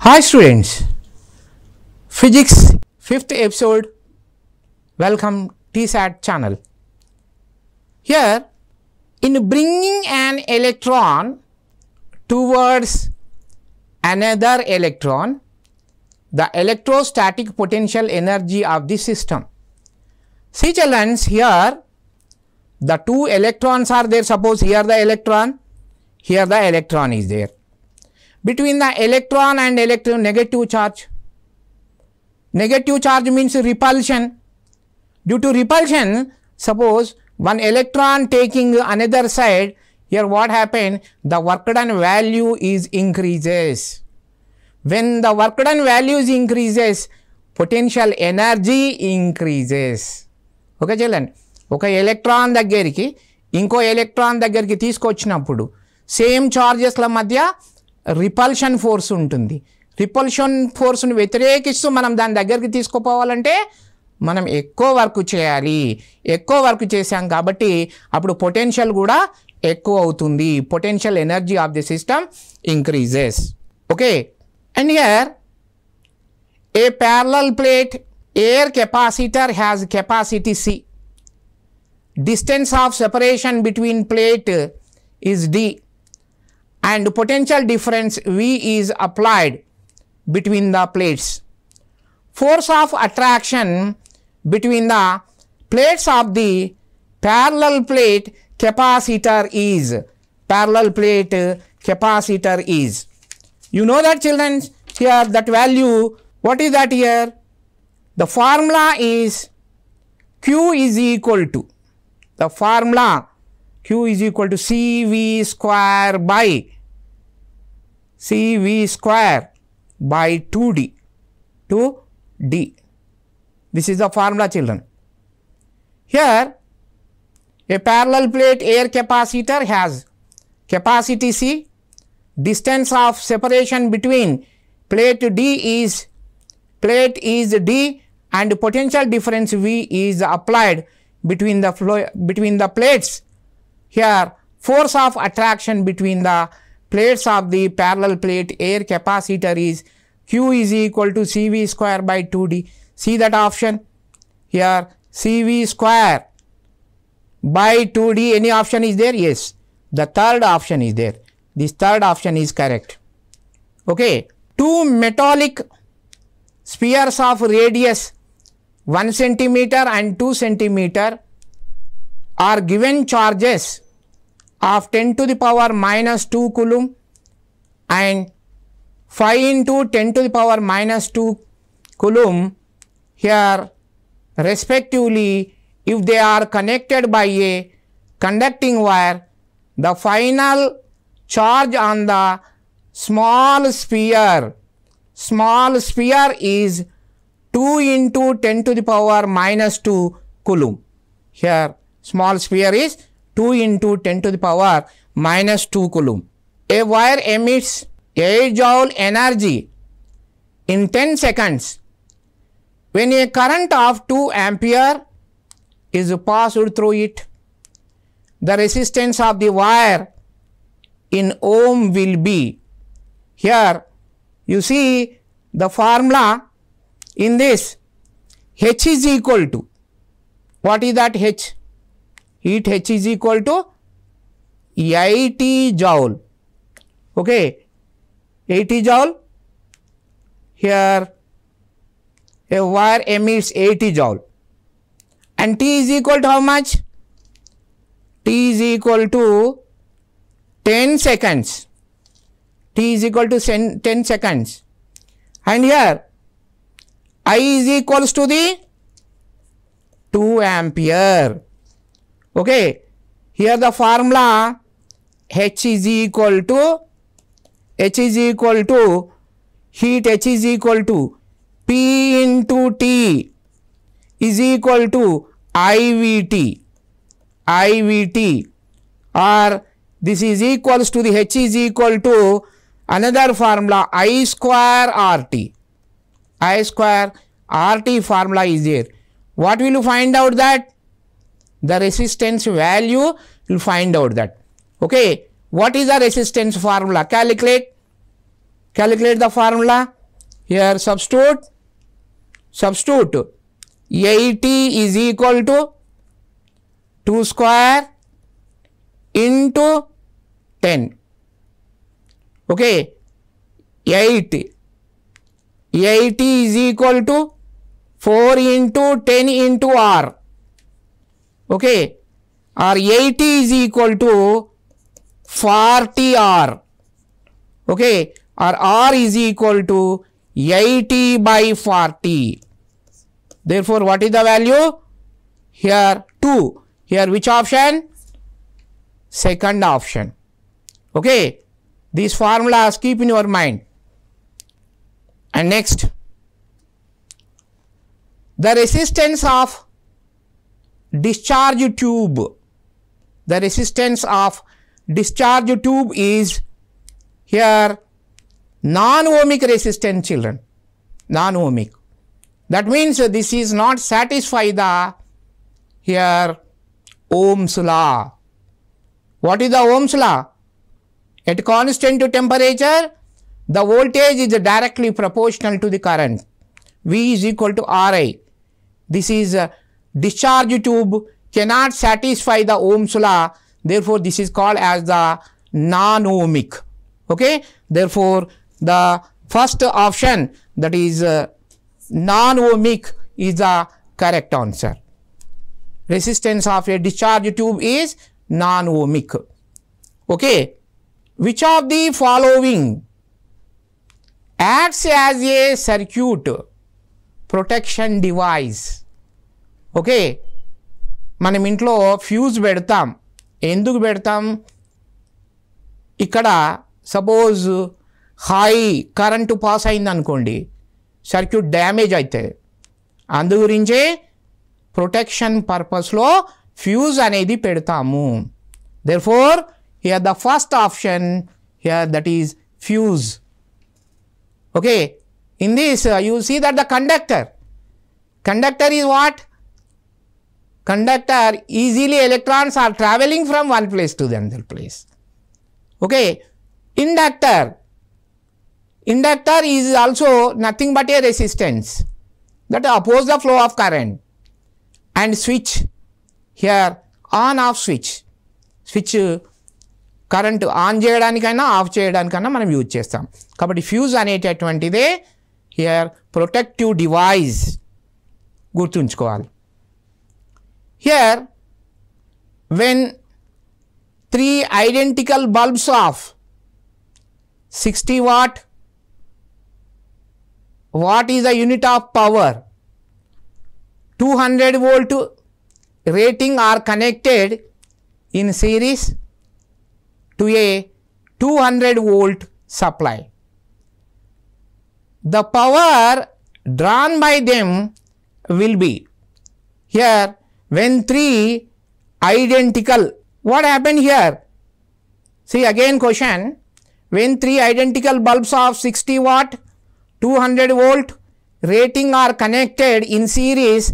Hi students, Physics 5th episode, welcome TSAT channel. Here in bringing an electron towards another electron, the electrostatic potential energy of the system. See children, here the two electrons are there. Suppose here the electron, here the electron is there. Between the electron and electron, negative charge. Negative charge means repulsion. Due to repulsion, suppose one electron taking another side, here what happened? The work done value is increases. When the work done values increases, potential energy increases. Okay children, ఒక electron దగ్గరికి ఇంకో electron దగ్గరికి తీసుకొచ్చినప్పుడు same చార్జెస్ల మధ్య repulsion force ఉంటుంది. Repulsion ఫోర్స్ను వ్యతిరేకిస్తూ మనం దాని దగ్గరికి తీసుకుపోవాలంటే మనం ఎక్కువ వర్క్ చేయాలి. ఎక్కువ వర్క్ చేసాం కాబట్టి అప్పుడు పొటెన్షియల్ కూడా ఎక్కువ అవుతుంది. Potential energy of the system increases. Okay, and here a parallel plate air capacitor has capacity C. Distance of separation between plate is D and potential difference V is applied between the plates. Force of attraction between the plates of the parallel plate capacitor is you know that children, here that value, what is that here? The formula is Q is equal to, the formula Q is equal to CV square by 2D. This is the formula children. Here a parallel plate air capacitor has capacity C. Distance of separation between plate is D and potential difference V is applied between the plates. Here force of attraction between the plates of the parallel plate air capacitor is Q is equal to CV square by 2D. See that option here, CV square by 2D. Any option is there? Yes, the third option is there. This third option is correct. Okay, two metallic spheres of radius 1 centimeter and 2 centimeter are given charges of 10 to the power minus 2 coulomb and 5 into 10 to the power minus 2 coulomb here respectively. If they are connected by a conducting wire, the final charge on the small sphere is 2 into 10 to the power minus 2 coulomb. Here small sphere is 2 into 10 to the power minus 2 coulomb. A wire emits 8 joule energy in 10 seconds. When a current of 2 ampere is passed through it, the resistance of the wire in ohm will be, here you see the formula in this, H is equal to, what is that H? Heat H is equal to 80 joule. Okay, 80 joule. Here a wire emits 80 joule and T is equal to how much? T is equal to 10 seconds. T is equal to 10 seconds. And here I is equals to the 2 ampere. Okay, here the formula H is equal to heat H is equal to P into T is equal to IVT, or this is equals to the H is equal to another formula I square RT. I square RT formula is there. What will you find out? That the resistance value will find out that. Okay, what is the resistance formula? Calculate. Calculate the formula. Here substitute 80 is equal to 2 square into 10. Okay, 80 is equal to 4 into 10 into R. Okay, or 80 is equal to 40 R. Okay, or R is equal to 80 by 40. Therefore, what is the value? Here 2. Here which option? Second option. Okay, these formulas keep in your mind. And next, the resistance of discharge tube. The resistance of discharge tube is here non-ohmic resistance, children. Non-ohmic. That means this is not satisfy the here Ohm's law. What is the Ohm's law? At constant temperature, the voltage is directly proportional to the current. V is equal to Ri. This is discharge tube cannot satisfy the Ohm's law. Therefore, this is called as the non-ohmic. Okay. Therefore, the first option, that is non-ohmic, is the correct answer. Resistance of a discharge tube is non-ohmic. Okay. Which of the following acts as a circuit protection device? Okay. మనం ఇంట్లో fuse పెడతాం. ఎందుకు పెడతాం? ఇక్కడ suppose high current pass అయింది అనుకోండి, circuit damage అవుతుంది. అందు గురించే ప్రొటెక్షన్ పర్పస్లో ఫ్యూజ్ అనేది పెడతాము. Therefore here the first option here, that is fuse. Okay, in this you see that the conductor is what? Conductor, easily electrons are traveling from one place to the another place. Okay. Inductor is also nothing but a resistance that opposes the flow of current. And switch, here on off switch current on చేయడానికైనా off చేయడానికైనా మనం use చేస్తాం. కాబట్టి fuse అనేటటువంటిదే here protective device, గుర్తుంచుకోవాలి. Here, when 3 identical bulbs of 60 watt, watt is the unit of power, 200 volt rating are connected in series to a 200 volt supply. The power drawn by them will be, here when 3 identical, what happened here? See again question, when 3 identical bulbs of 60 watt 200 volt rating are connected in series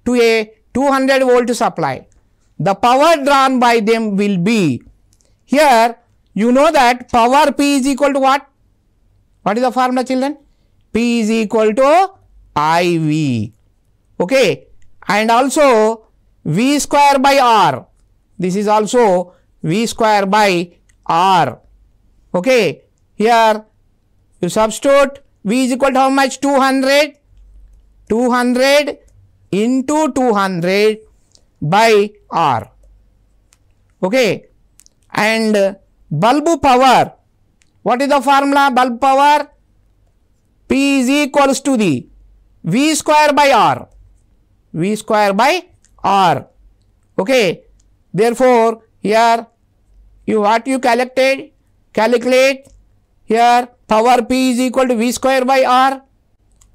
to a 200 volt supply, the power drawn by them will be, here you know that power P is equal to what? What is the formula, children? P is equal to IV. Okay, and also V square by R. This is also V square by R. Okay, here you substitute V is equal to how much? 200 into 200 by R. Okay, and bulb power, what is the formula? Bulb power P is equals to the V square by R. V square by R. Okay, therefore here what you calculate here, power P is equal to V square by R,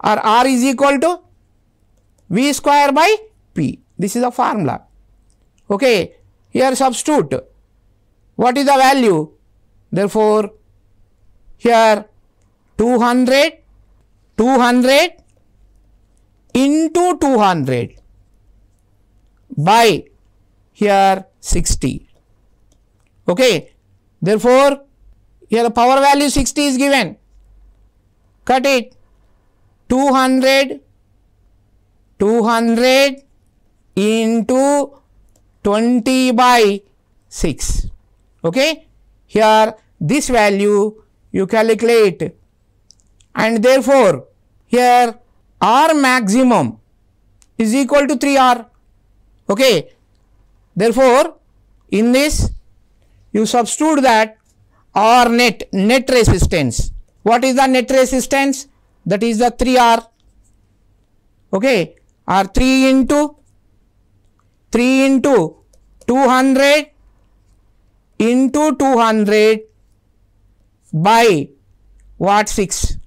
or R is equal to V square by P. This is the formula. Okay, here substitute, what is the value? Therefore here 200 into 200 by here 60. Okay, therefore here the power value 60 is given. cut it. 200 into 20 by 6. Okay, here this value you calculate, and therefore here R maximum is equal to 3R. Okay, therefore in this you substitute that R net resistance. What is the net resistance? That is the 3R. Okay, or 3 into 200 into 200 by what 6.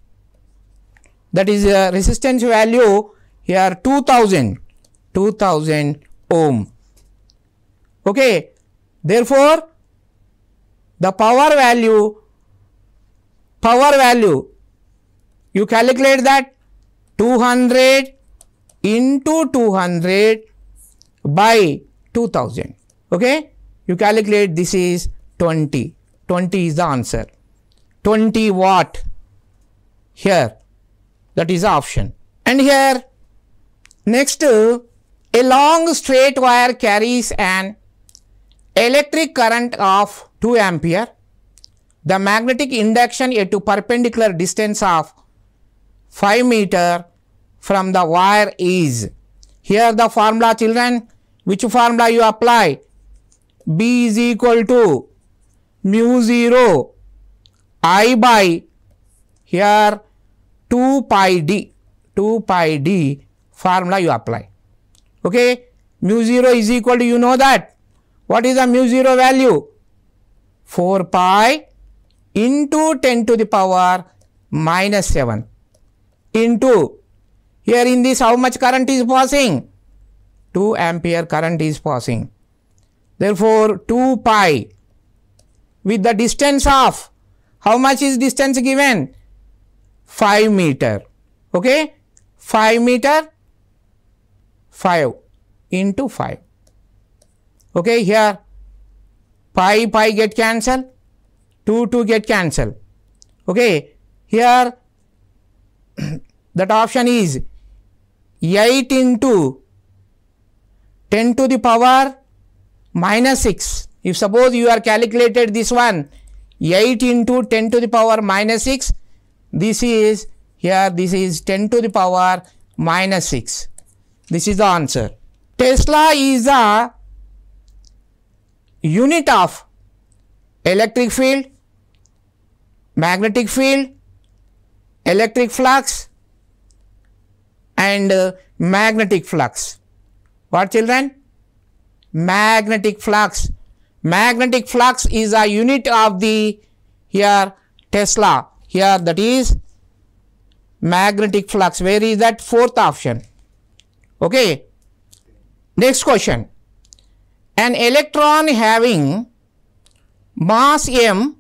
That is a resistance value here 2000 ohm. Okay, therefore the power value you calculate that 200 into 200 by 2000. Okay, you calculate, this is 20 is the answer, 20 watt here, that is the option. And here next, a long straight wire carries an electric current of 2 ampere. The magnetic induction at a perpendicular distance of 5 meter from the wire is. Here the formula, children, which formula you apply? B is equal to mu 0 I by here 2 pi d formula you apply. Okay, mu 0 is equal to, you know that, what is the mu 0 value? 4 pi into 10 to the power minus 7 into, here in this how much current is passing? 2 ampere current is passing. Therefore 2 pi with the distance of, how much is distance given? 5 meter. Okay, 5 meter, 5 into 5. Okay, here pi get cancelled, 2 get cancelled. Okay, here that option is 8 into 10 to the power minus 6. If suppose you are calculated this one, 8 into 10 to the power minus 6, this is here, this is 10 to the power minus 6. This is the answer. Tesla is the unit of electric field, magnetic field, electric flux and magnetic flux. What, children? Magnetic flux. Magnetic flux is a unit of the here Tesla. Here that is magnetic flux. Where is that? Fourth option. Okay. Next question. An electron having mass m,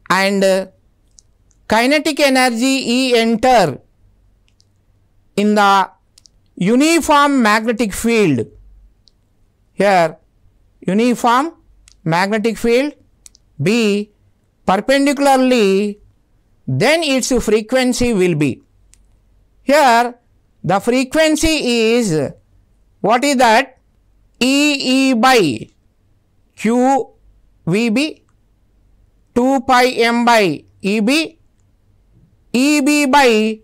and kinetic energy E enter in the uniform magnetic field. Here uniform magnetic field B perpendicularly, then its frequency will be. Here the frequency is, what is that? E by Q VB 2 pi m by EB by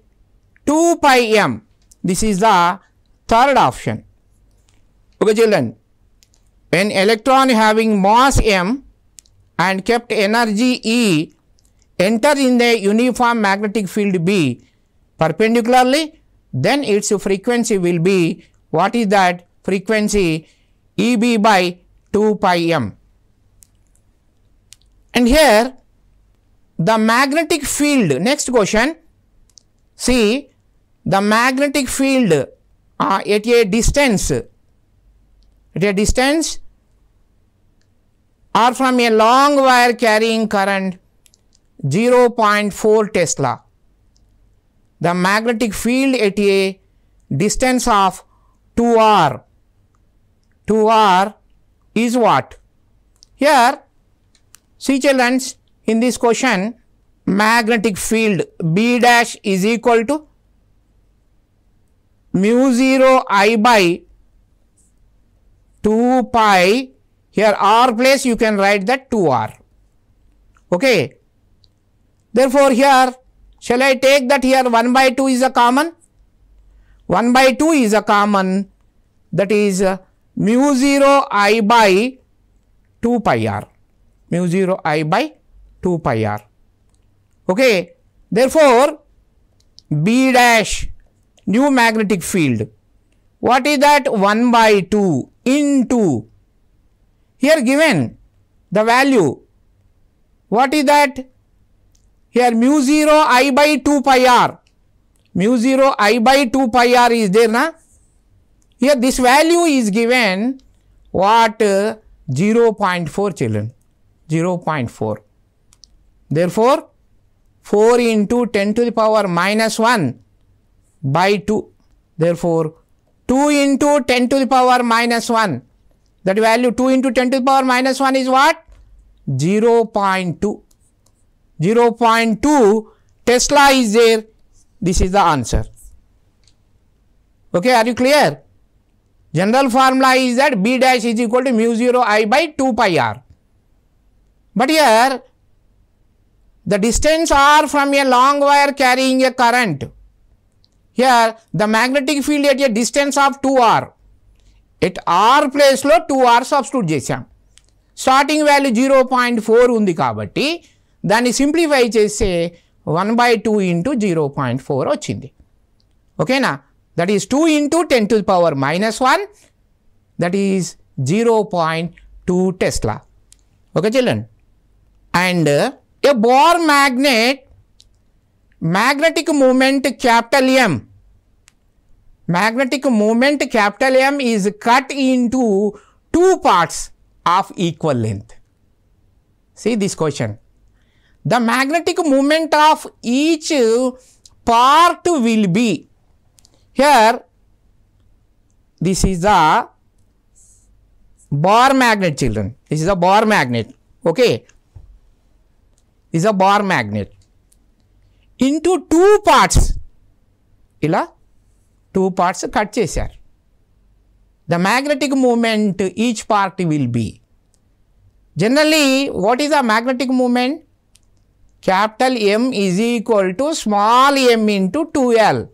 2 pi m. This is the third option. Okay, children, when electron having mass m and kept energy E enter in the uniform magnetic field B perpendicularly, then its frequency will be, what is that? Frequency EB by 2 pi m. And here the magnetic field, next question, see the magnetic field at a distance, or from a long wire carrying current 0.4 Tesla. The magnetic field at a distance of 2r is what? Here see, children, in this question, magnetic field B dash is equal to mu 0 I by 2 pi, here R place you can write that 2R. Okay. Therefore, here shall I take that here 1 by 2 is a common? 1 by 2 is a common, that is mu 0 I by 2 pi R, mu 0 I by 2 pi R. Okay. Therefore, B dash new magnetic field, what is that? 1 by 2 into, here given the value, what is that? Here mu 0 I by 2 pi R, mu 0 I by 2 pi R is there na? Here this value is given what? 0.4 children, 0.4. Therefore, 4 into 10 to the power minus 1 by 2. Therefore, 2 into 10 to the power minus 1, that value 2 into 10 to the power minus 1 is what? 0.2. 0.2 Tesla is there. This is the answer. Okay, are you clear? General formula is that B dash is equal to mu 0 I by 2 pi R. But here the distance R from a long wire carrying a current. Here the magnetic field at a distance of 2R. At R place lo 2R substitute chesam. Starting value 0.4 undi kabatti danni simplify chese 1 by 2 into 0.4 ochindi. Okay na? That is 2 into 10 to the power minus 1, that is 0.2 Tesla. Okay children? And a Bohr magnet, magnetic moment capital M, magnetic moment capital M is cut into two parts of equal length. See this question. The magnetic moment of each part will be, here this is the Bohr magnet children, this is a Bohr magnet, okay, this is a Bohr magnet, into two parts, ila two parts cut chesar. The magnetic moment each part will be, generally what is the magnetic moment? Capital M is equal to small m into 2L.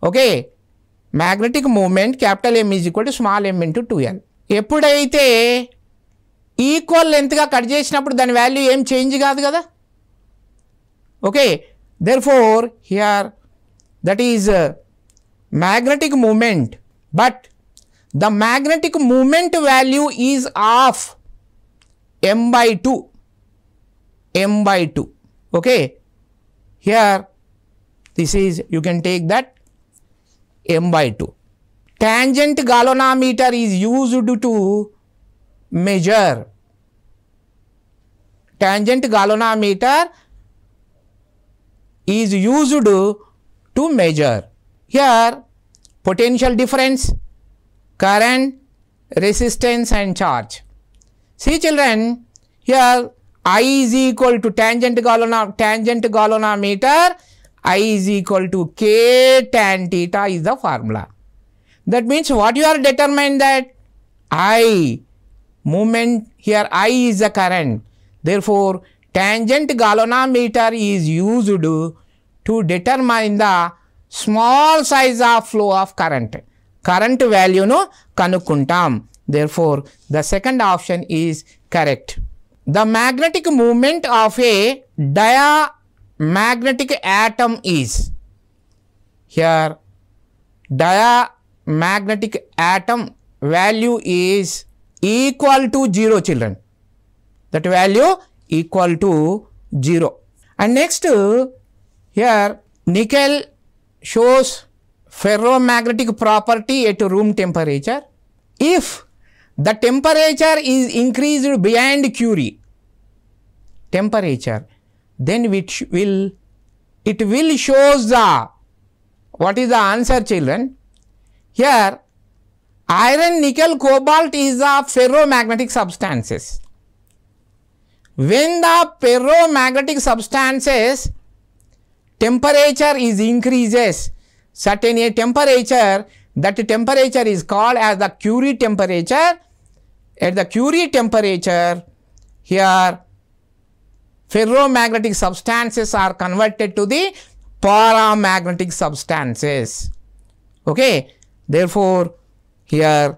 Okay, magnetic moment capital M is equal to small m into 2L. ఎప్పుడైతే equal length గా cut చేసినప్పుడు దాని value ఏం change కాదు కదా. Okay, therefore here that is magnetic moment, but the magnetic moment value is of m by 2, m by 2. Okay, here this is, you can take that m by 2. Tangent galvanometer is used to measure, tangent galvanometer is used to measure here potential difference, current, resistance and charge. See children, here I is equal to tangent galvanometer, I is equal to K tan theta is the formula. That means what you are determined that I moment, here I is the current, therefore tangent galvanometer is used to determine the small size of flow of current, current value no kanukuntam. Therefore the second option is correct. The magnetic moment of a diamagnetic atom is, here diamagnetic atom value is equal to 0 children, that value equal to 0. And next here nickel shows ferromagnetic property at room temperature. If the temperature is increased beyond Curie temperature, then it will shows the, what is the answer children? Here iron, nickel, cobalt is the ferromagnetic substances. when the ferromagnetic substances temperature is increases certain a temperature, that temperature is called as the Curie temperature. At the Curie temperature, here ferromagnetic substances are converted to the paramagnetic substances. Okay. Therefore, here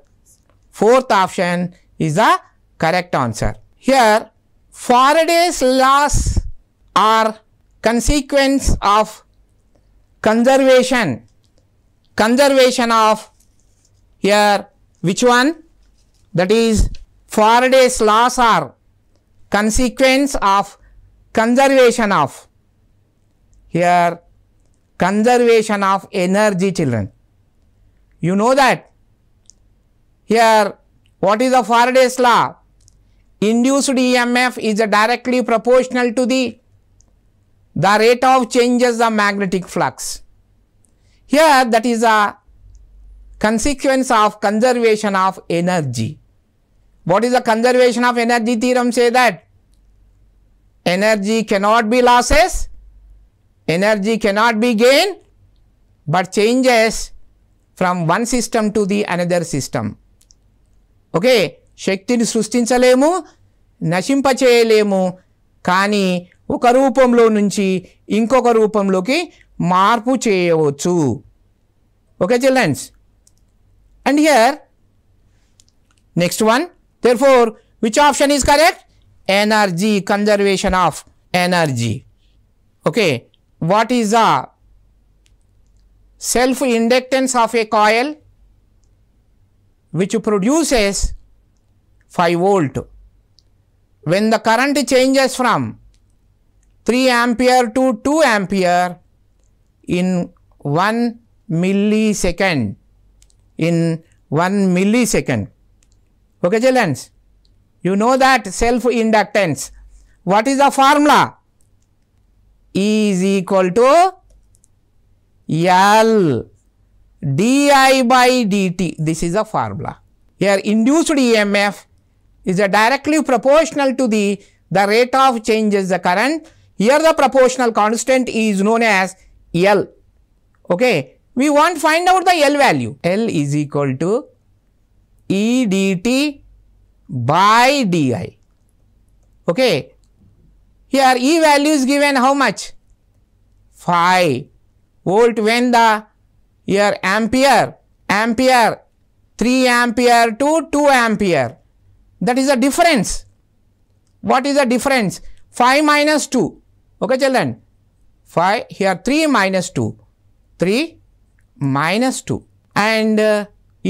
fourth option is the correct answer. Here Faraday's laws are consequence of conservation of here which one? That is Faraday's laws are consequence of conservation of here conservation of energy, children. You know that here what is the Faraday's law? Induced EMF is directly proportional to the rate of changes the magnetic flux. Here that is a consequence of conservation of energy. What is the conservation of energy theorem? Say that energy cannot be losses, energy cannot be gain, but changes from one system to the another system. Okay. శక్తిని సృష్టించలేము, నశింపచేయలేము, కానీ ఒక రూపంలో నుంచి ఇంకొక రూపంలోకి మార్పు చేయవచ్చు. Okay children, and here next one, therefore which option is correct? Energy, conservation of energy. Okay, what is the self inductance of a coil which produces 5 volt? When the current changes from 3 ampere to 2 ampere in 1 millisecond, in 1 millisecond. Okay children, you know that self inductance. What is the formula? E is equal to L di by dt. This is the formula. Here induced EMF is directly proportional to the rate of changes the current. Here the proportional constant is known as L. Okay, we want to find out the L value. L is equal to E dt by di. Okay, here E value is given how much? 5 volt. When the here ampere 3 ampere to 2 ampere, that is the difference. What is the difference? 5 minus 2. Okay children, 5 here 3 minus 2, 3 minus 2, and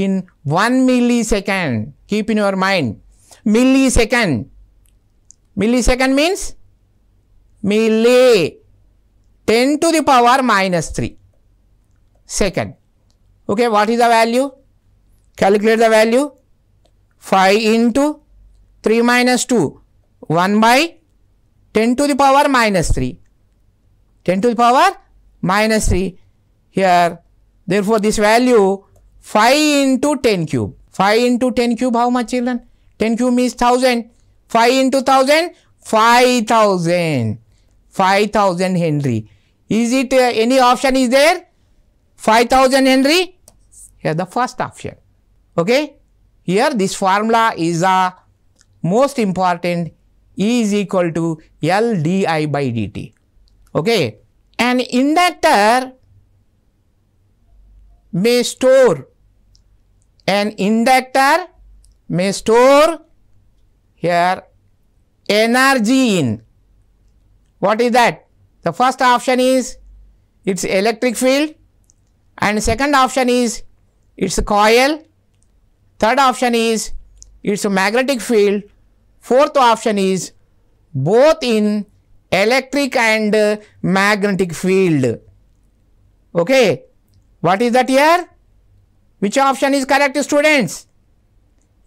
in 1 millisecond, keep in your mind, millisecond means milli 10 to the power minus 3 second. Okay, what is the value? Calculate the value. 5 into 3 minus 2, 1 by 10 to the power minus 3, 10 to the power minus 3 here. Therefore, this value 5 into 10 cube. 5 into 10 cube how much children? 10 cube means 1000. 5 into 1000, 5000. 5000 Henry. Is it any option is there? 5000 Henry? Here the first option. Okay. Here this formula is most important. E is equal to L di by dt. Okay. An inductor may store here energy in. What is that? The first option is its electric field, and second option is its coil, third option is its magnetic field, fourth option is both in electric and magnetic field. Okay. What is that here? Which option is correct, students?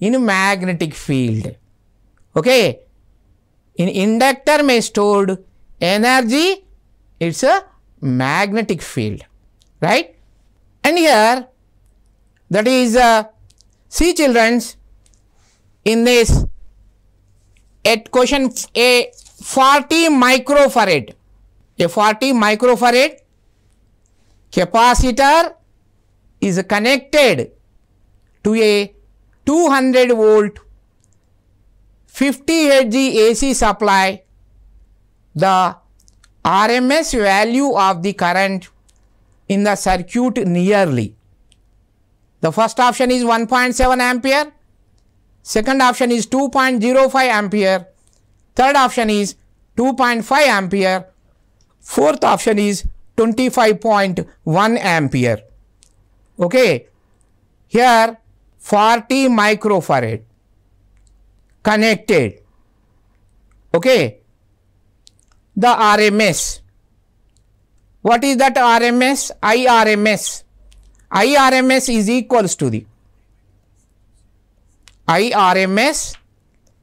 In magnetic field. Okay. In inductor may stored energy, it's a magnetic field, right? And here that is see children, in this at question a 40 microfarad, a 40 microfarad capacitor is connected to a 200 volt 50 Hz AC supply. The RMS value of the current in the circuit nearly. The first option is 1.7 ampere, second option is 2.05 ampere, third option is 2.5 ampere, fourth option is 25.1 ampere. Okay, here 40 microfarad connected. Okay, the RMS. What is that RMS? IRMS. IRMS is equals to the IRMS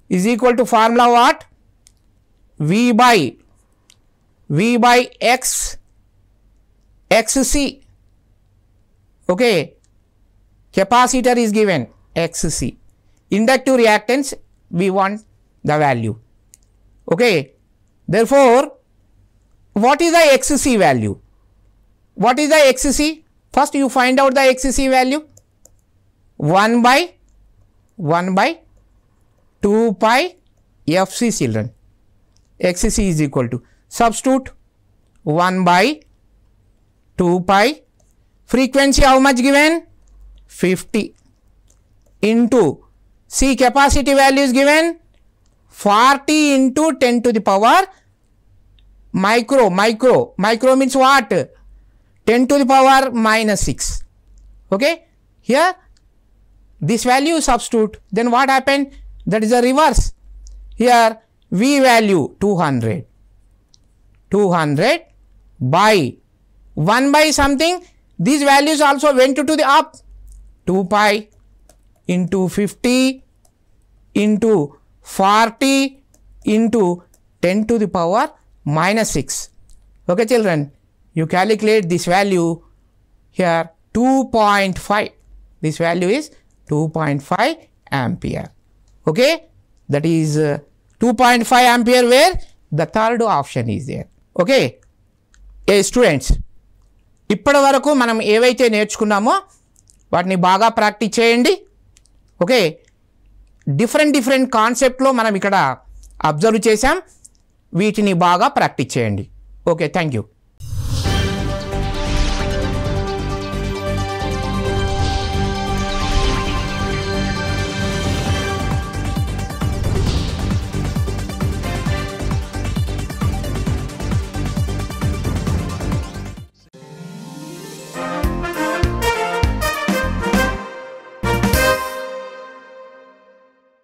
is equal to formula what? V by X XC. Okay, capacitor is given XC. Inductive reactance we want the value. Okay, therefore, what is the XC value? What is the XC? First you find out the XC value. 1 by 2 pi FC children. XC is equal to, substitute 1 by 2 pi, frequency how much given? 50 into, see capacity value is given 40 into 10 to the power micro means what? 10 to the power minus 6. Okay, here this value substitute, then what happened? That is the reverse. Here V value 200 by 1 by something, these values also went to the up, 2 pi into 50 into 40 into 10 to the power minus 6. Okay children, you calculate this value here 2.5. This value is 2.5 ampere. Okay, that is 2.5 ampere where the third option is there. Okay, students, ఇప్పటి వరకు మనం ఏవైతే నేర్చుకున్నామో వాటిని బాగా practice చేయండి. Okay, different కాన్సెప్ట్లో మనం ఇక్కడ అబ్జర్వ్ చేసాం, వీటిని బాగా ప్రాక్టీస్ చేయండి. Okay, thank you.